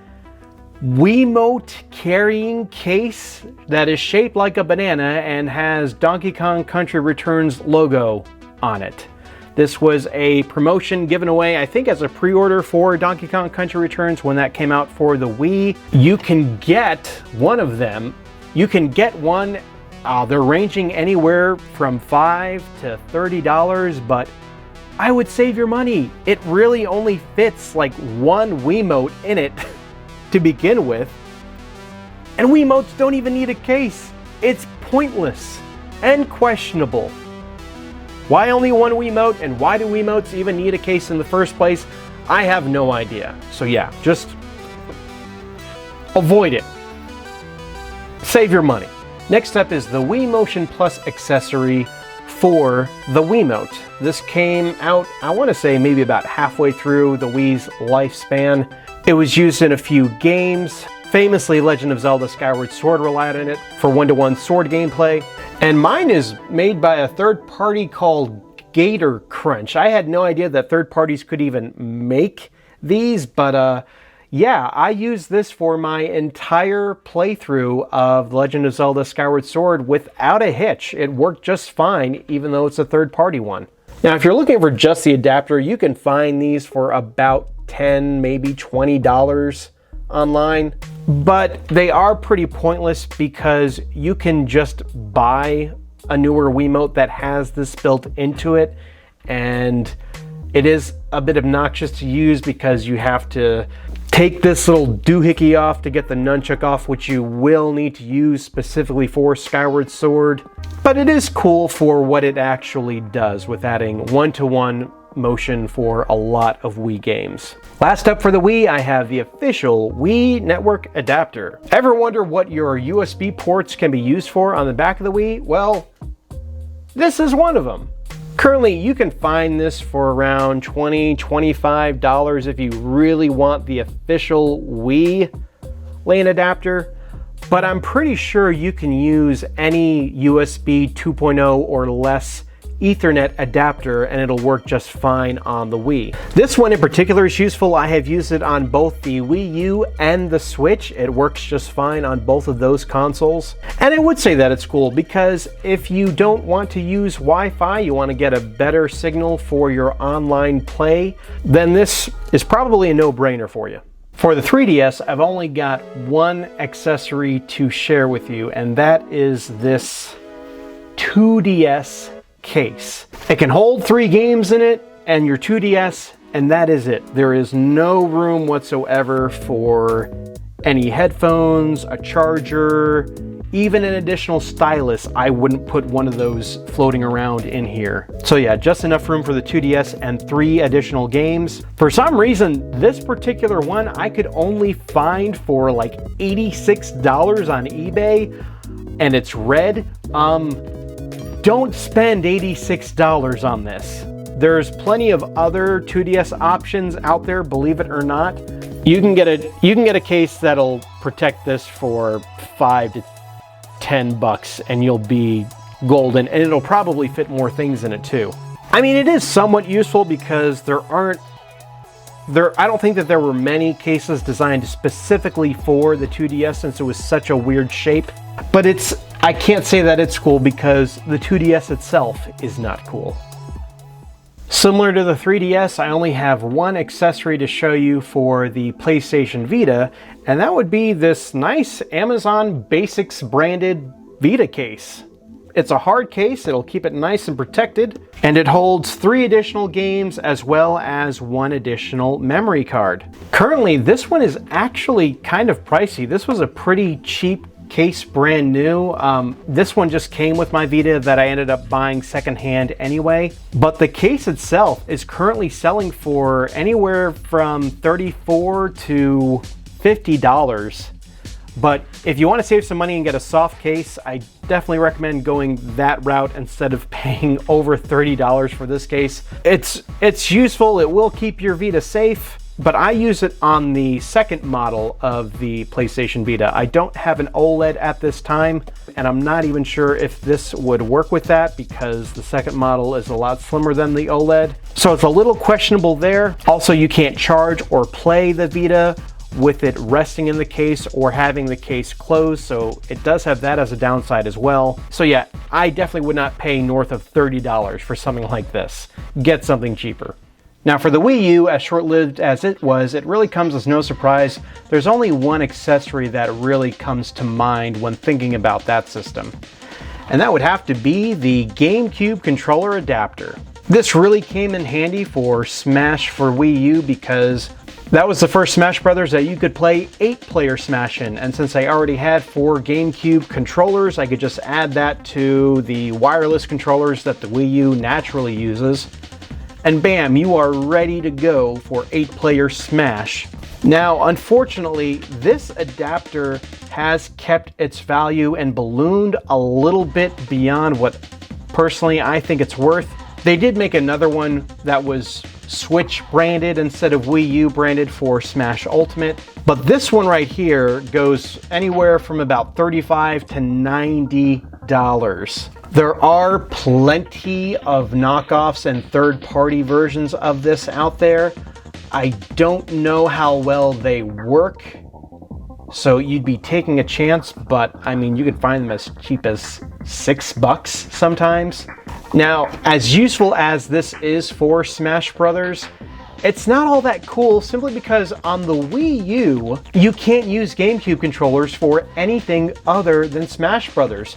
Wiimote carrying case that is shaped like a banana and has Donkey Kong Country Returns logo on it. This was a promotion given away, I think, as a pre-order for Donkey Kong Country Returns when that came out for the Wii. You can get one of them. You can get one. They're ranging anywhere from $5 to $30, but I would save your money. It really only fits like one Wiimote in it to begin with. And Wiimotes don't even need a case. It's pointless and questionable. Why only one Wiimote, and why do Wiimotes even need a case in the first place? I have no idea. So yeah, just avoid it. Save your money. Next up is the Wii Motion Plus accessory for the Wiimote. This came out, I want to say, maybe about halfway through the Wii's lifespan. It was used in a few games. Famously, Legend of Zelda Skyward Sword relied on it for one-to-one sword gameplay. And mine is made by a third party called Gator Crunch. I had no idea that third parties could even make these, but yeah, I used this for my entire playthrough of Legend of Zelda Skyward Sword without a hitch. It worked just fine, even though it's a third party one. Now, if you're looking for just the adapter, you can find these for about $10, maybe $20 online. But they are pretty pointless because you can just buy a newer Wiimote that has this built into it, and it is a bit obnoxious to use because you have to take this little doohickey off to get the nunchuck off, which you will need to use specifically for Skyward Sword. But it is cool for what it actually does with adding one-to-one motion for a lot of Wii games. Last up for the Wii, I have the official Wii Network adapter. Ever wonder what your USB ports can be used for on the back of the Wii? Well, this is one of them. Currently, you can find this for around $20, $25 if you really want the official Wii LAN adapter, but I'm pretty sure you can use any USB 2.0 or less Ethernet adapter and it'll work just fine on the Wii. This one in particular is useful. I have used it on both the Wii U and the Switch. It works just fine on both of those consoles. And I would say that it's cool because if you don't want to use Wi-Fi, you want to get a better signal for your online play, then this is probably a no-brainer for you. For the 3DS, I've only got one accessory to share with you, and that is this 2DS case. It can hold 3 games in it and your 2DS, and that is it. There is no room whatsoever for any headphones, a charger, even an additional stylus. I wouldn't put one of those floating around in here. So yeah, just enough room for the 2DS and 3 additional games. For some reason, this particular one I could only find for like $86 on eBay, and it's red. Don't spend $86 on this. There's plenty of other 2DS options out there, believe it or not. You can get a case that'll protect this for $5 to $10 and you'll be golden, and it'll probably fit more things in it too. I mean, it is somewhat useful because I don't think that there were many cases designed specifically for the 2DS since it was such a weird shape. But I can't say that it's cool because the 2DS itself is not cool. Similar to the 3DS, I only have one accessory to show you for the PlayStation Vita, and that would be this nice Amazon Basics branded Vita case. It's a hard case, it'll keep it nice and protected, and it holds 3 additional games as well as 1 additional memory card. Currently, this one is actually kind of pricey. This was a pretty cheap case, brand new. This one just came with my Vita that I ended up buying secondhand anyway. But the case itself is currently selling for anywhere from $34 to $50. But if you want to save some money and get a soft case, I definitely recommend going that route instead of paying over $30 for this case. It's useful, it will keep your Vita safe, but I use it on the second model of the PlayStation Vita. I don't have an OLED at this time, and I'm not even sure if this would work with that because the second model is a lot slimmer than the OLED. So it's a little questionable there. Also, you can't charge or play the Vita with it resting in the case or having the case closed, so it does have that as a downside as well. So yeah, I definitely would not pay north of $30 for something like this. Get something cheaper. Now for the Wii U, as short-lived as it was, it really comes as no surprise. There's only one accessory that really comes to mind when thinking about that system, and that would have to be the GameCube controller adapter. This really came in handy for Smash for Wii U because that was the first Smash Brothers that you could play 8-player Smash in, and since I already had 4 GameCube controllers, I could just add that to the wireless controllers that the Wii U naturally uses, and bam, you are ready to go for 8-player Smash. Now, unfortunately, this adapter has kept its value and ballooned a little bit beyond what personally I think it's worth. They did make another one that was Switch branded instead of Wii U branded for Smash Ultimate, but this one right here goes anywhere from about $35 to $90. There are plenty of knockoffs and third-party versions of this out there. I don't know how well they work, so you'd be taking a chance, but I mean, you could find them as cheap as $6 sometimes. Now, as useful as this is for Smash Brothers, it's not all that cool simply because on the Wii U, you can't use GameCube controllers for anything other than Smash Brothers.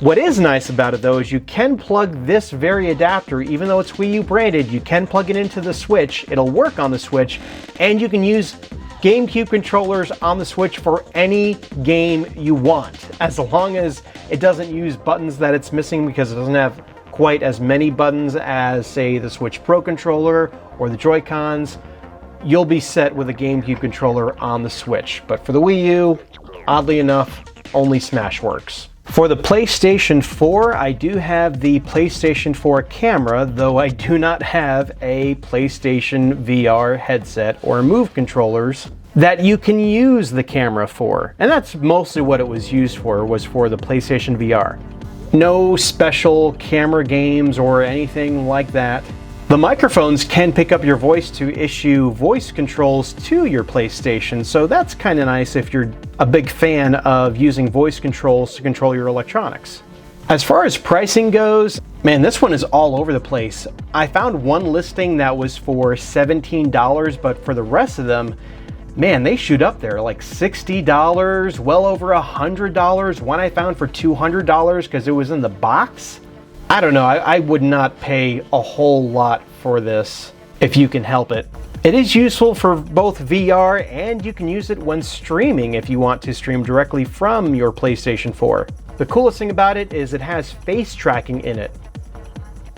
What is nice about it though is you can plug this very adapter, even though it's Wii U branded, you can plug it into the Switch, it'll work on the Switch, and you can use GameCube controllers on the Switch for any game you want, as long as it doesn't use buttons that it's missing because it doesn't have quite as many buttons as, say, the Switch Pro controller or the Joy-Cons. You'll be set with a GameCube controller on the Switch. But for the Wii U, oddly enough, only Smash works. For the PlayStation 4, I do have the PlayStation 4 camera, though I do not have a PlayStation VR headset or Move controllers that you can use the camera for. And that's mostly what it was used for, was for the PlayStation VR. No special camera games or anything like that. The microphones can pick up your voice to issue voice controls to your PlayStation, so that's kind of nice if you're a big fan of using voice controls to control your electronics. As far as pricing goes, man, this one is all over the place. I found one listing that was for $17, but for the rest of them, man, they shoot up there, like $60, well over $100. One I found for $200 because it was in the box. I don't know, I would not pay a whole lot for this if you can help it. It is useful for both VR and you can use it when streaming if you want to stream directly from your PlayStation 4. The coolest thing about it is it has face tracking in it,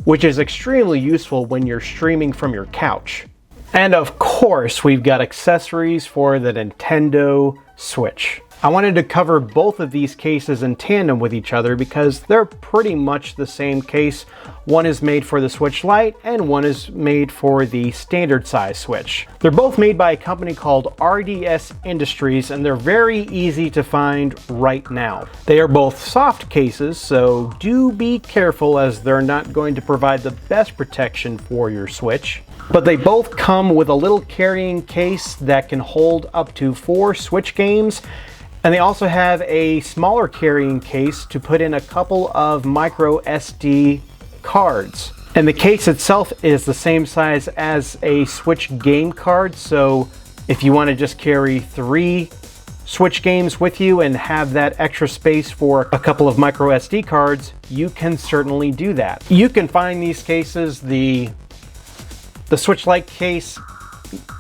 which is extremely useful when you're streaming from your couch. And of course, we've got accessories for the Nintendo Switch. I wanted to cover both of these cases in tandem with each other because they're pretty much the same case. One is made for the Switch Lite and one is made for the standard size Switch. They're both made by a company called RDS Industries and they're very easy to find right now. They are both soft cases, so do be careful as they're not going to provide the best protection for your Switch. But they both come with a little carrying case that can hold up to 4 Switch games. And they also have a smaller carrying case to put in a couple of micro SD cards. And the case itself is the same size as a Switch game card, so if you want to just carry 3 Switch games with you and have that extra space for a couple of micro SD cards, you can certainly do that. You can find these cases, the Switch Lite case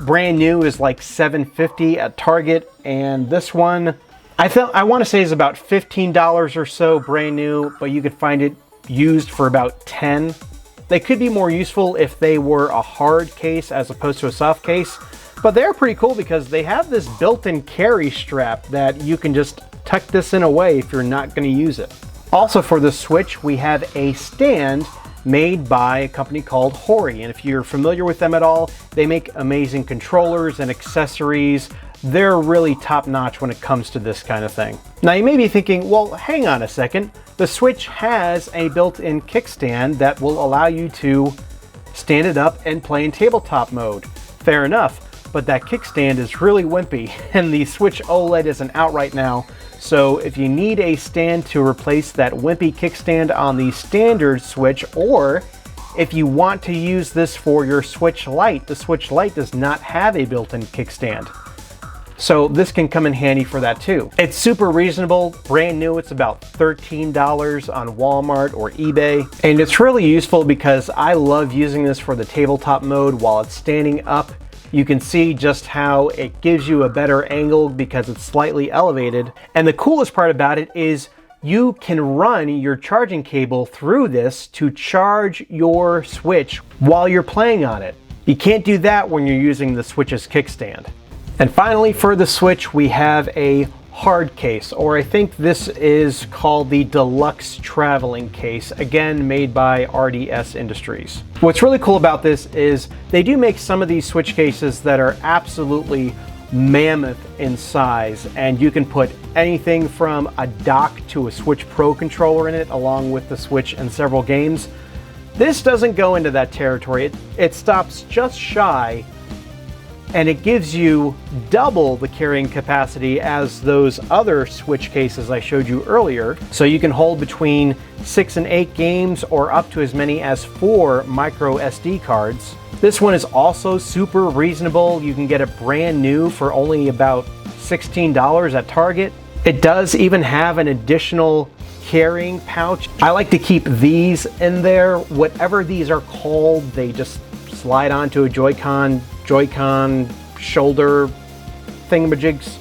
brand new is like $7.50 at Target, and this one I want to say is about $15 or so brand new, but you could find it used for about $10. They could be more useful if they were a hard case as opposed to a soft case, but they're pretty cool because they have this built-in carry strap that you can just tuck this in away if you're not going to use it. Also for the Switch, we have a stand made by a company called Hori, and if you're familiar with them at all, they make amazing controllers and accessories. They're really top-notch when it comes to this kind of thing. Now you may be thinking, well, hang on a second. The Switch has a built-in kickstand that will allow you to stand it up and play in tabletop mode. Fair enough, but that kickstand is really wimpy, and the Switch OLED isn't out right now. So if you need a stand to replace that wimpy kickstand on the standard Switch, or if you want to use this for your Switch Lite, the Switch Lite does not have a built-in kickstand. So this can come in handy for that too. It's super reasonable, brand new, it's about $13 on Walmart or eBay. And it's really useful because I love using this for the tabletop mode while it's standing up. You can see just how it gives you a better angle because it's slightly elevated. And the coolest part about it is you can run your charging cable through this to charge your Switch while you're playing on it. You can't do that when you're using the Switch's kickstand. And finally, for the Switch, we have a hard case, or I think this is called the Deluxe Traveling Case, again made by RDS Industries. What's really cool about this is they do make some of these Switch cases that are absolutely mammoth in size, and you can put anything from a dock to a Switch Pro controller in it, along with the Switch and several games. This doesn't go into that territory. It stops just shy, and it gives you double the carrying capacity as those other Switch cases I showed you earlier. So you can hold between 6 and 8 games, or up to as many as 4 micro SD cards. This one is also super reasonable. You can get it brand new for only about $16 at Target. It does even have an additional carrying pouch. I like to keep these in there. Whatever these are called, they just slide onto a Joy-Con shoulder thingamajigs.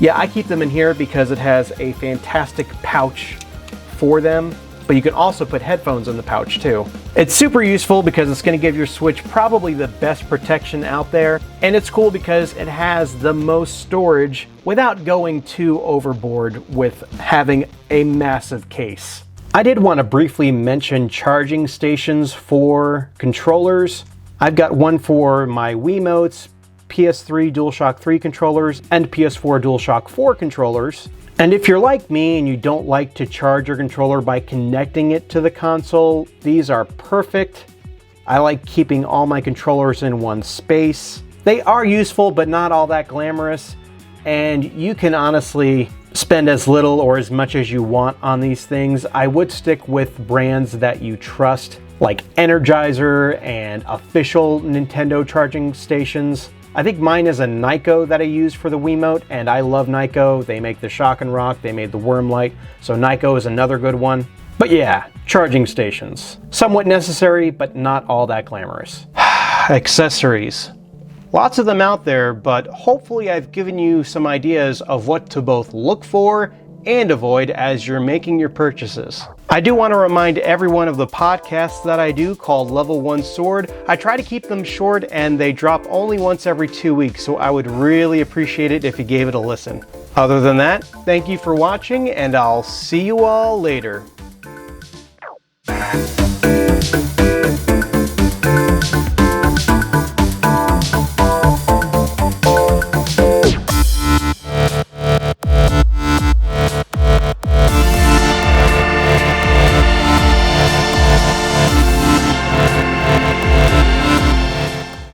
Yeah, I keep them in here because it has a fantastic pouch for them, but you can also put headphones in the pouch too. It's super useful because it's going to give your Switch probably the best protection out there, and it's cool because it has the most storage without going too overboard with having a massive case. I did want to briefly mention charging stations for controllers. I've got one for my Wiimotes, PS3 DualShock 3 controllers, and PS4 DualShock 4 controllers. And if you're like me and you don't like to charge your controller by connecting it to the console, these are perfect. I like keeping all my controllers in one space. They are useful, but not all that glamorous. And you can honestly spend as little or as much as you want on these things. I would stick with brands that you trust, like Energizer and official Nintendo charging stations. I think mine is a Nyko that I use for the Wiimote, and I love Nyko. They make the Shock and Rock, they made the Worm Light, so Nyko is another good one. But yeah, charging stations. Somewhat necessary, but not all that glamorous. Accessories. Lots of them out there, but hopefully I've given you some ideas of what to both look for and avoid as you're making your purchases. I do want to remind everyone of the podcasts that I do called Level 1 Sword. I try to keep them short and they drop only once every 2 weeks, so I would really appreciate it if you gave it a listen. Other than that, thank you for watching and I'll see you all later.